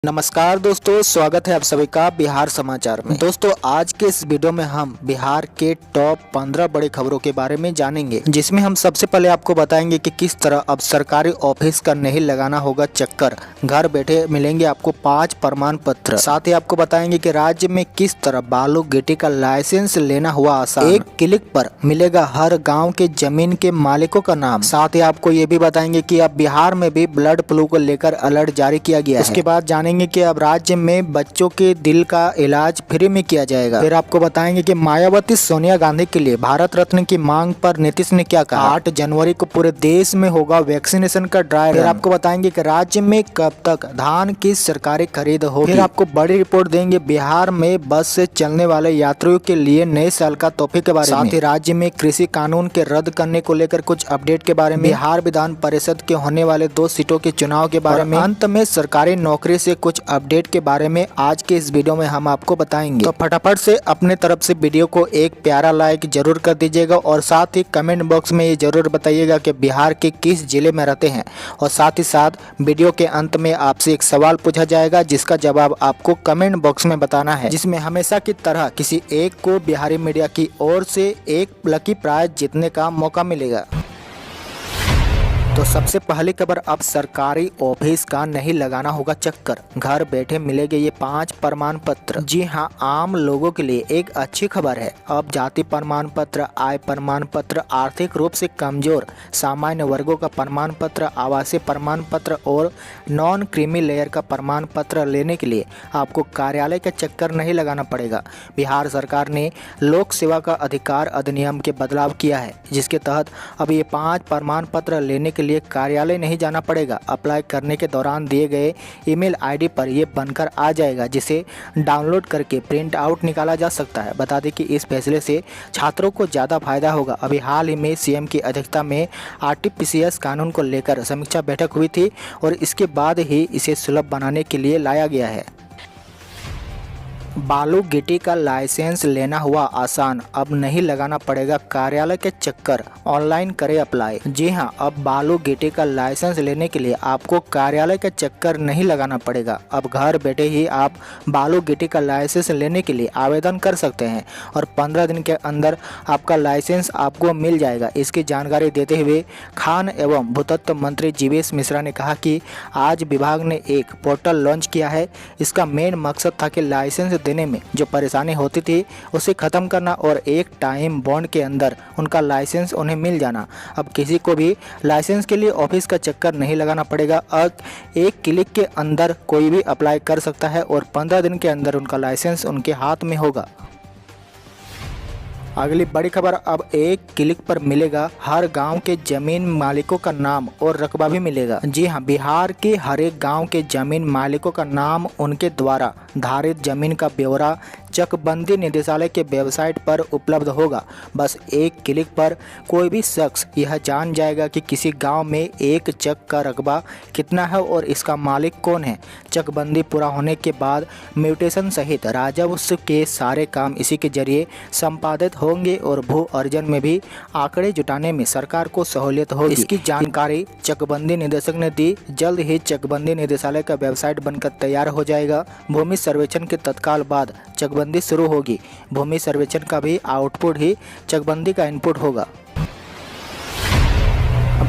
नमस्कार दोस्तों, स्वागत है आप सभी का बिहार समाचार में। दोस्तों, आज के इस वीडियो में हम बिहार के टॉप 15 बड़ी खबरों के बारे में जानेंगे, जिसमें हम सबसे पहले आपको बताएंगे कि किस तरह अब सरकारी ऑफिस का नहीं लगाना होगा चक्कर, घर बैठे मिलेंगे आपको 5 प्रमाण पत्र। साथ ही आपको बताएंगे कि राज्य में किस तरह बालू गिट्टी का लाइसेंस लेना हुआ आसान, एक क्लिक पर मिलेगा हर गाँव के जमीन के मालिकों का नाम। साथ ही आपको ये भी बताएंगे कि अब बिहार में भी बर्ड फ्लू को लेकर अलर्ट जारी किया गया है। उसके बाद जानेंगे कि अब राज्य में बच्चों के दिल का इलाज फ्री में किया जाएगा। फिर आपको बताएंगे कि मायावती सोनिया गांधी के लिए भारत रत्न की मांग पर नीतीश ने क्या कहा। 8 जनवरी को पूरे देश में होगा वैक्सीनेशन का ड्राई रन। फिर आपको बताएंगे कि राज्य में कब तक धान की सरकारी खरीद होगी। फिर आपको बड़ी रिपोर्ट देंगे बिहार में बस से चलने वाले यात्रियों के लिए नए साल का तोहफे के बारे में। साथ ही राज्य में कृषि कानून के रद्द करने को लेकर कुछ अपडेट के बारे में, बिहार विधान परिषद के होने वाले 2 सीटों के चुनाव के बारे में, अंत में सरकारी नौकरी से कुछ अपडेट के बारे में आज के इस वीडियो में हम आपको बताएंगे। तो फटाफट से अपने तरफ से वीडियो को एक प्यारा लाइक जरूर कर दीजिएगा और साथ ही कमेंट बॉक्स में ये जरूर बताइएगा कि बिहार के किस जिले में रहते हैं। और साथ ही साथ वीडियो के अंत में आपसे एक सवाल पूछा जाएगा, जिसका जवाब आपको कमेंट बॉक्स में बताना है, जिसमें हमेशा की तरह किसी एक को बिहारी मीडिया की ओर से एक लकी प्राइज जीतने का मौका मिलेगा। तो सबसे पहली खबर, अब सरकारी ऑफिस का नहीं लगाना होगा चक्कर, घर बैठे मिलेंगे ये 5 प्रमाण पत्र। जी हां, आम लोगों के लिए एक अच्छी खबर है। अब जाति प्रमाण पत्र, आय प्रमाण पत्र, आर्थिक रूप से कमजोर सामान्य वर्गों का प्रमाण पत्र, आवासीय प्रमाण पत्र और नॉन क्रीमी लेयर का प्रमाण पत्र लेने के लिए आपको कार्यालय का चक्कर नहीं लगाना पड़ेगा। बिहार सरकार ने लोक सेवा का अधिकार अधिनियम के बदलाव किया है, जिसके तहत अब ये 5 प्रमाण पत्र लेने के लिए कार्यालय नहीं जाना पड़ेगा। अप्लाई करने के दौरान दिए गए ईमेल आईडी पर यह बनकर आ जाएगा, जिसे डाउनलोड करके प्रिंट आउट निकाला जा सकता है। बता दें कि इस फैसले से छात्रों को ज़्यादा फायदा होगा। अभी हाल ही में सीएम की अध्यक्षता में आरटीपीसीएस कानून को लेकर समीक्षा बैठक हुई थी और इसके बाद ही इसे सुलभ बनाने के लिए लाया गया है। बालू गिट्टी का लाइसेंस लेना हुआ आसान, अब नहीं लगाना पड़ेगा कार्यालय के चक्कर, ऑनलाइन करें अप्लाई। जी हां, अब बालू गिट्टी का लाइसेंस लेने के लिए आपको कार्यालय का चक्कर नहीं लगाना पड़ेगा। अब घर बैठे ही आप बालू गिट्टी का लाइसेंस लेने के लिए आवेदन कर सकते हैं और 15 दिन के अंदर आपका लाइसेंस आपको मिल जाएगा। इसकी जानकारी देते हुए खान एवं भूतत्व मंत्री जीवेश मिश्रा ने कहा कि आज विभाग ने एक पोर्टल लॉन्च किया है। इसका मेन मकसद था कि लाइसेंस देने में जो परेशानी होती थी उसे खत्म करना और एक टाइम बॉन्ड के अंदर उनका लाइसेंस उन्हें मिल जाना। अब किसी को भी लाइसेंस के लिए ऑफिस का चक्कर नहीं लगाना पड़ेगा। अब एक क्लिक के अंदर कोई भी अप्लाई कर सकता है और 15 दिन के अंदर उनका लाइसेंस उनके हाथ में होगा। अगली बड़ी खबर, अब एक क्लिक पर मिलेगा हर गांव के जमीन मालिकों का नाम और रकबा भी मिलेगा। जी हां, बिहार के हर एक गांव के जमीन मालिकों का नाम, उनके द्वारा धारित जमीन का ब्यौरा चकबंदी निदेशालय के वेबसाइट पर उपलब्ध होगा। बस एक क्लिक पर कोई भी शख्स यह जान जाएगा कि किसी गांव में एक चक का रकबा कितना है और इसका मालिक कौन है। चकबंदी पूरा होने के बाद म्यूटेशन सहित राजस्व के सारे काम इसी के जरिए संपादित होंगे और भू अर्जन में भी आंकड़े जुटाने में सरकार को सहूलियत होगी। इसकी जानकारी चकबंदी निदेशक ने दी। जल्द ही चकबंदी निदेशालय का वेबसाइट बनकर तैयार हो जाएगा। भूमि सर्वेक्षण के तत्काल बाद चकबंदी शुरू होगी। भूमि सर्वेक्षण का भी आउटपुट ही चकबंदी का इनपुट होगा।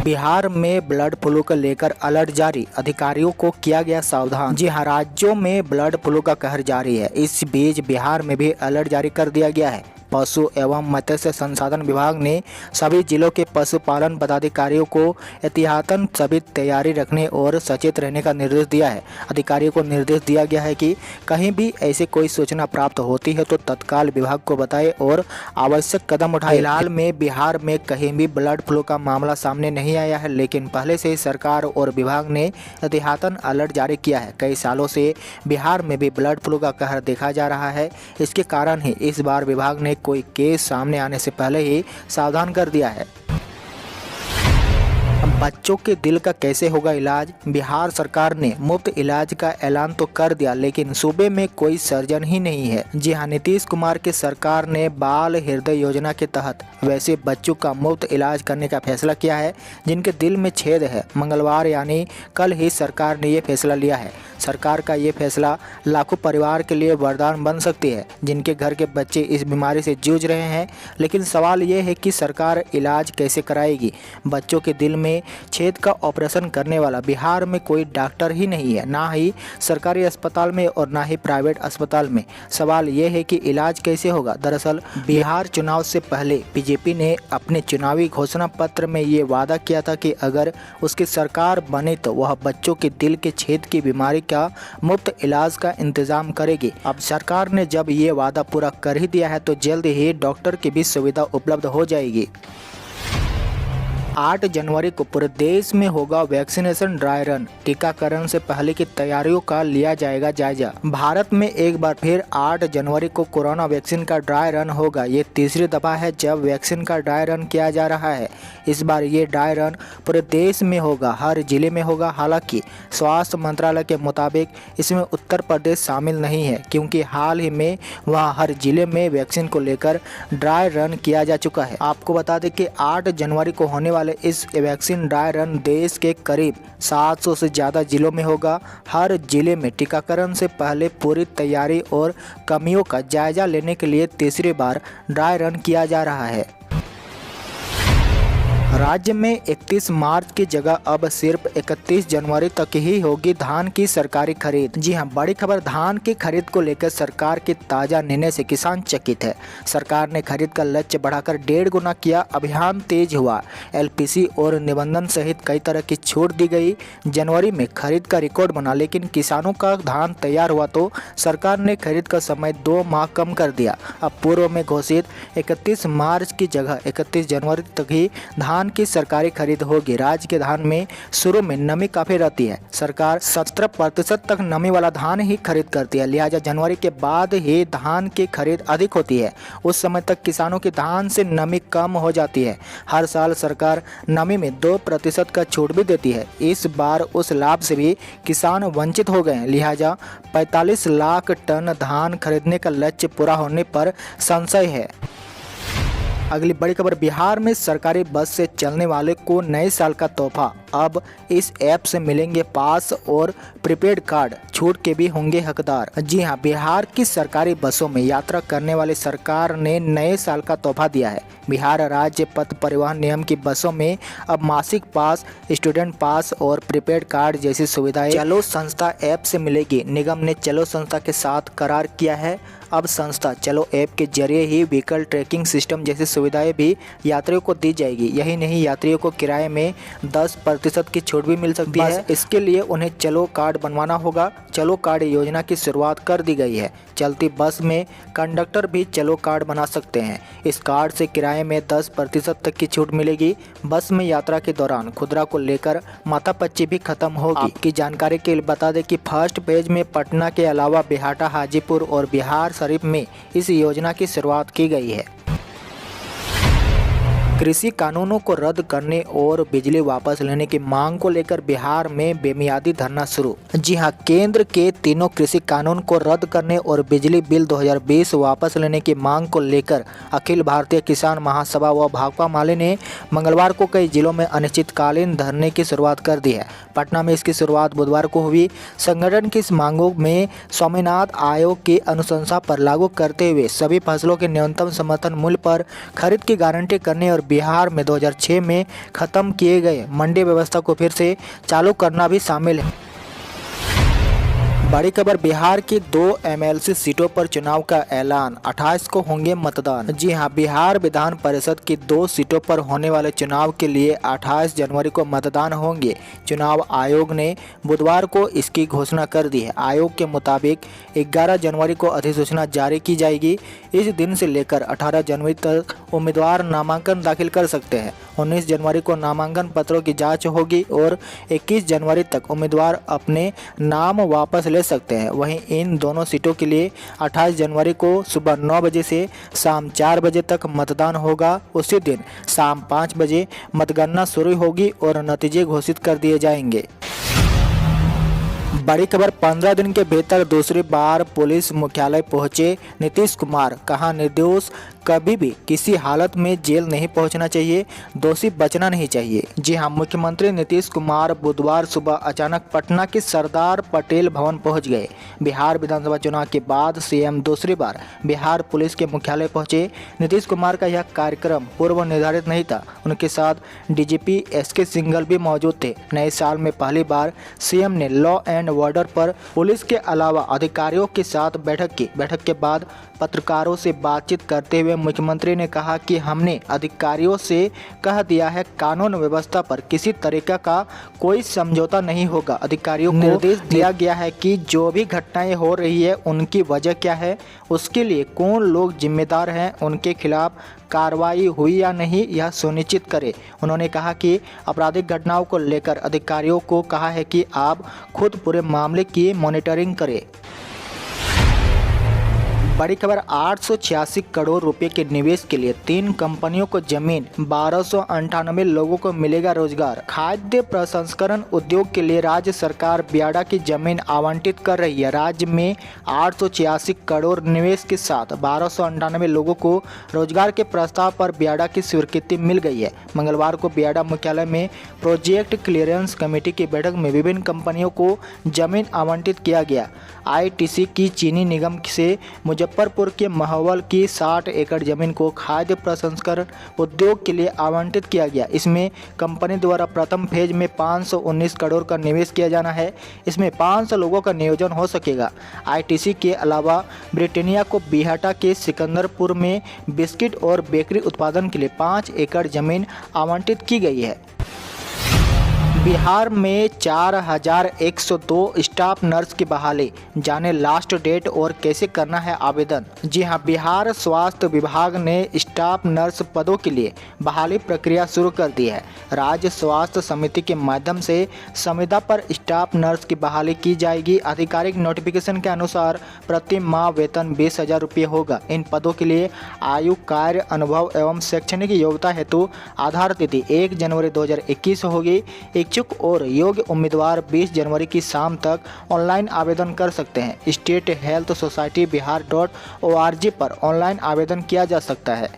बिहार में बर्ड फ्लू को लेकर अलर्ट जारी, अधिकारियों को किया गया सावधान। जी हां, राज्यों में बर्ड फ्लू का कहर जारी है। इस बीच बिहार में भी अलर्ट जारी कर दिया गया है। पशु एवं मत्स्य संसाधन विभाग ने सभी जिलों के पशुपालन पदाधिकारियों को एहतियातन सभी तैयारी रखने और सचेत रहने का निर्देश दिया है। अधिकारियों को निर्देश दिया गया है कि कहीं भी ऐसी कोई सूचना प्राप्त होती है तो तत्काल विभाग को बताएं और आवश्यक कदम उठाएं। फिलहाल में बिहार में कहीं भी बर्ड फ्लू का मामला सामने नहीं आया है, लेकिन पहले से ही सरकार और विभाग ने एहतियातन अलर्ट जारी किया है। कई सालों से बिहार में भी बर्ड फ्लू का कहर देखा जा रहा है। इसके कारण ही इस बार विभाग ने कोई केस सामने आने से पहले ही सावधान कर दिया है। बच्चों बच्चों के दिल का कैसे होगा इलाज। बिहार सरकार ने मुफ्त इलाज का ऐलान तो कर दिया, लेकिन सूबे में कोई सर्जन ही नहीं है। जी हाँ, नीतीश कुमार की सरकार ने बाल हृदय योजना के तहत वैसे बच्चों का मुफ्त इलाज करने का फैसला किया है जिनके दिल में छेद है। मंगलवार यानी कल ही सरकार ने ये फैसला लिया है। सरकार का ये फैसला लाखों परिवार के लिए वरदान बन सकती है जिनके घर के बच्चे इस बीमारी से जूझ रहे हैं। लेकिन सवाल ये है कि सरकार इलाज कैसे कराएगी। बच्चों के दिल में छेद का ऑपरेशन करने वाला बिहार में कोई डॉक्टर ही नहीं है, ना ही सरकारी अस्पताल में और ना ही प्राइवेट अस्पताल में। सवाल ये है कि इलाज कैसे होगा। दरअसल बिहार चुनाव से पहले बीजेपी ने अपने चुनावी घोषणा पत्र में ये वादा किया था कि अगर उसकी सरकार बने तो वह बच्चों के दिल के छेद की बीमारी का मुफ्त इलाज का इंतजाम करेगी। अब सरकार ने जब ये वादा पूरा कर ही दिया है तो जल्द ही डॉक्टर की भी सुविधा उपलब्ध हो जाएगी। 8 जनवरी को पूरे देश में होगा वैक्सीनेशन ड्राई रन। टीकाकरण से पहले की तैयारियों का लिया जाएगा जायजा। भारत में एक बार फिर 8 जनवरी को कोरोना वैक्सीन का ड्राई रन होगा। ये तीसरी दफा है जब वैक्सीन का ड्राई रन किया जा रहा है। इस बार ये ड्राई रन पूरे देश में होगा, हर जिले में होगा। हालांकि स्वास्थ्य मंत्रालय के मुताबिक इसमें उत्तर प्रदेश शामिल नहीं है, क्योंकि हाल ही में वहाँ हर जिले में वैक्सीन को लेकर ड्राई रन किया जा चुका है। आपको बता दें कि 8 जनवरी को होने वाले इस वैक्सीन ड्राई रन देश के करीब 700 से ज़्यादा जिलों में होगा। हर जिले में टीकाकरण से पहले पूरी तैयारी और कमियों का जायजा लेने के लिए तीसरी बार ड्राई रन किया जा रहा है। राज्य में 31 मार्च की जगह अब सिर्फ 31 जनवरी तक ही होगी धान की सरकारी खरीद। जी हां, बड़ी खबर। धान की खरीद को लेकर सरकार के ताजा निर्णय से किसान चकित है। सरकार ने खरीद का लक्ष्य बढ़ाकर 1.5 गुना किया। अभियान तेज हुआ। एलपीसी और निबंधन सहित कई तरह की छूट दी गई। जनवरी में खरीद का रिकॉर्ड बना, लेकिन किसानों का धान तैयार हुआ तो सरकार ने खरीद का समय 2 माह कम कर दिया। अब पूर्व में घोषित 31 मार्च की जगह 31 जनवरी तक ही धान की सरकारी खरीद होगी। राज्य के धान में शुरू में नमी काफी रहती है। सरकार 70% तक नमी वाला धान ही खरीद करती है, लिहाजा जनवरी के बाद ही धान की खरीद अधिक होती है। उस समय तक किसानों की धान से नमी कम हो जाती है। हर साल सरकार नमी में 2% का छूट भी देती है। इस बार उस लाभ से भी किसान वंचित हो गए, लिहाजा 45 लाख टन धान खरीदने का लक्ष्य पूरा होने पर संशय है। अगली बड़ी खबर। बिहार में सरकारी बस से चलने वाले को नए साल का तोहफा। अब इस ऐप से मिलेंगे पास और प्रीपेड कार्ड। छूट के भी होंगे हकदार। जी हां, बिहार की सरकारी बसों में यात्रा करने वाले सरकार ने नए साल का तोहफा दिया है। बिहार राज्य पथ परिवहन निगम की बसों में अब मासिक पास, स्टूडेंट पास और प्रीपेड कार्ड जैसी सुविधाएं चलो संस्था ऐप से मिलेगी। निगम ने चलो संस्था के साथ करार किया है। अब संस्था चलो ऐप के जरिए ही व्हीकल ट्रैकिंग सिस्टम जैसी सुविधाएं भी यात्रियों को दी जाएगी। यही नहीं, यात्रियों को किराए में 10% की छूट भी मिल सकती है। इसके लिए उन्हें चलो कार्ड बनवाना होगा। चलो कार्ड योजना की शुरुआत कर दी गई है। चलती बस में कंडक्टर भी चलो कार्ड बना सकते हैं। इस कार्ड से किराए में 10% तक की छूट मिलेगी। बस में यात्रा के दौरान खुदरा को लेकर माथापच्ची भी खत्म होगी। आपकी जानकारी के लिए बता दें कि फर्स्ट पेज में पटना के अलावा बिहाटा, हाजीपुर और बिहार शरीफ में इस योजना की शुरुआत की गई है। कृषि कानूनों को रद्द करने और बिजली वापस लेने की मांग को लेकर बिहार में बेमियादी धरना शुरू। जी हां, केंद्र के तीनों कृषि कानून को रद्द करने और बिजली बिल 2020 वापस लेने की मांग को लेकर अखिल भारतीय किसान महासभा व भाकपा माले ने मंगलवार को कई जिलों में अनिश्चितकालीन धरने की शुरुआत कर दी है। पटना में इसकी शुरुआत बुधवार को हुई। संगठन की इस मांगों में स्वामीनाथन आयोग की अनुशंसा पर लागू करते हुए सभी फसलों के न्यूनतम समर्थन मूल्य पर खरीद की गारंटी करने और बिहार में 2006 में खत्म किए गए मंडी व्यवस्था को फिर से चालू करना भी शामिल है। बड़ी खबर। बिहार की 2 एमएलसी सीटों पर चुनाव का ऐलान। 28 को होंगे मतदान। जी हां, बिहार विधान परिषद की 2 सीटों पर होने वाले चुनाव के लिए 28 जनवरी को मतदान होंगे। चुनाव आयोग ने बुधवार को इसकी घोषणा कर दी है। आयोग के मुताबिक 11 जनवरी को अधिसूचना जारी की जाएगी। इस दिन से लेकर 18 जनवरी तक उम्मीदवार नामांकन दाखिल कर सकते हैं। 19 जनवरी को नामांकन पत्रों की जाँच होगी और 21 जनवरी तक उम्मीदवार अपने नाम वापस ले ले सकते हैं। वहीं इन दोनों सीटों के लिए 28 जनवरी को सुबह 9 बजे से शाम 4 बजे तक मतदान होगा। उसी दिन शाम 5 बजे मतगणना शुरू होगी और नतीजे घोषित कर दिए जाएंगे। बड़ी खबर, 15 दिन के भीतर दूसरी बार पुलिस मुख्यालय पहुंचे नीतीश कुमार। कहा, निर्दोष कभी भी किसी हालत में जेल नहीं पहुंचना चाहिए, दोषी बचना नहीं चाहिए। जी हां, मुख्यमंत्री नीतीश कुमार बुधवार सुबह अचानक पटना के सरदार पटेल भवन पहुंच गए। बिहार विधानसभा चुनाव के बाद सीएम दूसरी बार बिहार पुलिस के मुख्यालय पहुंचे। नीतीश कुमार का यह कार्यक्रम पूर्व निर्धारित नहीं था। उनके साथ डीजीपी एसके सिंघल भी मौजूद थे। नए साल में पहली बार सीएम ने लॉ एंड ऑर्डर पर पुलिस के अलावा अधिकारियों के साथ बैठक की। बैठक के बाद पत्रकारों से बातचीत करते हुए मुख्यमंत्री ने कहा कि हमने अधिकारियों से कह दिया है, कानून व्यवस्था पर किसी तरीके का कोई समझौता नहीं होगा। अधिकारियों को निर्देश दिया गया है कि जो भी घटनाएं हो रही है उनकी वजह क्या है, उसके लिए कौन लोग जिम्मेदार हैं, उनके खिलाफ कार्रवाई हुई या नहीं, यह सुनिश्चित करें। उन्होंने कहा कि आपराधिक घटनाओं को लेकर अधिकारियों को कहा है कि आप खुद पूरे मामले की मॉनिटरिंग करें। बड़ी खबर, 886 करोड़ रुपए के निवेश के लिए 3 कंपनियों को जमीन, 1298 लोगों को मिलेगा रोजगार। खाद्य प्रसंस्करण उद्योग के लिए राज्य सरकार बियाडा की जमीन आवंटित कर रही है। राज्य में 886 करोड़ निवेश के साथ 1298 लोगों को रोजगार के प्रस्ताव पर बियाडा की स्वीकृति मिल गई है। मंगलवार को बियाडा मुख्यालय में प्रोजेक्ट क्लियरेंस कमेटी की बैठक में विभिन्न कंपनियों को जमीन आवंटित किया गया। आईटीसी की चीनी निगम से मुजफ्फरपुर के महोवल की 60 एकड़ जमीन को खाद्य प्रसंस्करण उद्योग के लिए आवंटित किया गया। इसमें कंपनी द्वारा प्रथम फेज में 519 करोड़ का निवेश किया जाना है। इसमें 500 लोगों का नियोजन हो सकेगा। आईटीसी के अलावा ब्रिटानिया को बिहाटा के सिकंदरपुर में बिस्किट और बेकरी उत्पादन के लिए 5 एकड़ जमीन आवंटित की गई है। बिहार में 4102 स्टाफ नर्स की बहाली, जाने लास्ट डेट और कैसे करना है आवेदन। जी हां, बिहार स्वास्थ्य विभाग ने स्टाफ नर्स पदों के लिए बहाली प्रक्रिया शुरू कर दी है। राज्य स्वास्थ्य समिति के माध्यम से संविदा पर स्टाफ नर्स की बहाली की जाएगी। आधिकारिक नोटिफिकेशन के अनुसार प्रति माह वेतन 20,000 रुपये होगा। इन पदों के लिए आयु, कार्य अनुभव एवं शैक्षणिक योग्यता हेतु आधार तिथि 1 जनवरी 2021 होगी। इच्छुक और योग्य उम्मीदवार 20 जनवरी की शाम तक ऑनलाइन आवेदन कर सकते हैं। स्टेट हेल्थ सोसाइटी बिहार.org पर ऑनलाइन आवेदन किया जा सकता है।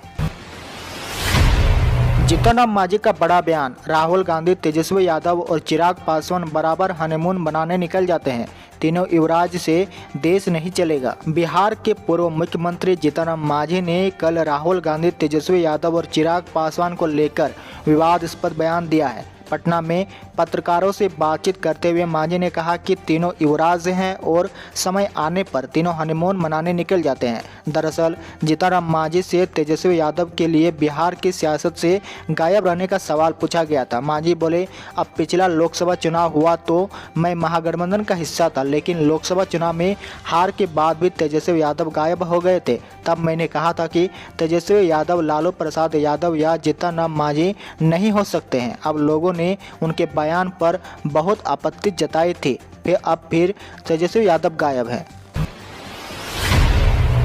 जीतन राम मांझी का बड़ा बयान, राहुल गांधी, तेजस्वी यादव और चिराग पासवान बराबर हनीमून मनाने निकल जाते हैं। तीनों युवराज से देश नहीं चलेगा। बिहार के पूर्व मुख्यमंत्री जीतन राम मांझी ने कल राहुल गांधी, तेजस्वी यादव और चिराग पासवान को लेकर विवादास्पद बयान दिया है। पटना में पत्रकारों से बातचीत करते हुए मांझी ने कहा कि तीनों युवराज हैं और समय आने पर तीनों हनीमून मनाने निकल जाते हैं। दरअसल जीतन राम मांझी से तेजस्वी यादव के लिए बिहार की सियासत से गायब रहने का सवाल पूछा गया था। मांझी बोले, अब पिछला लोकसभा चुनाव हुआ तो मैं महागठबंधन का हिस्सा था, लेकिन लोकसभा चुनाव में हार के बाद भी तेजस्वी यादव गायब हो गए थे। तब मैंने कहा था कि तेजस्वी यादव लालू प्रसाद यादव या जीतन राम मांझी नहीं हो सकते हैं। अब लोगों ने उनके बयान पर बहुत आपत्ति जताई थी। फिर तेजस्वी यादव गायब हैं।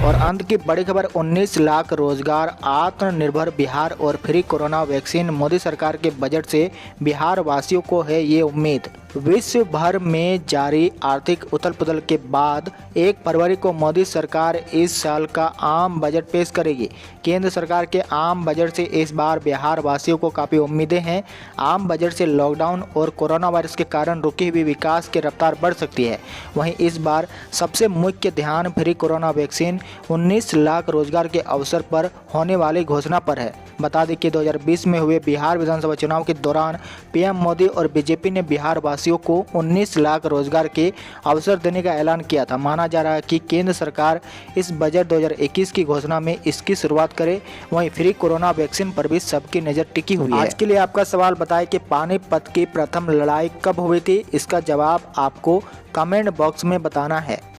और अंत की बड़ी खबर, 19 लाख रोजगार, आत्मनिर्भर बिहार और फ्री कोरोना वैक्सीन। मोदी सरकार के बजट से बिहार वासियों को है ये उम्मीद। विश्व भर में जारी आर्थिक उथल पुथल के बाद 1 फरवरी को मोदी सरकार इस साल का आम बजट पेश करेगी। केंद्र सरकार के आम बजट से इस बार बिहार वासियों को काफ़ी उम्मीदें हैं। आम बजट से लॉकडाउन और कोरोना वायरस के कारण रुकी हुई विकास की रफ्तार बढ़ सकती है। वहीं इस बार सबसे मुख्य ध्यान फ्री कोरोना वैक्सीन, 19 लाख रोजगार के अवसर पर होने वाली घोषणा पर है। बता दें कि 2020 में हुए बिहार विधानसभा चुनाव के दौरान पीएम मोदी और बीजेपी ने बिहार वासियों को 19 लाख रोजगार के अवसर देने का ऐलान किया था। माना जा रहा है कि केंद्र सरकार इस बजट 2021 की घोषणा में इसकी शुरुआत करे। वहीं फ्री कोरोना वैक्सीन पर भी सबकी नज़र टिकी हुई है। आज के लिए आपका सवाल बताएं कि पानीपत की प्रथम लड़ाई कब हुई थी। इसका जवाब आपको कमेंट बॉक्स में बताना है।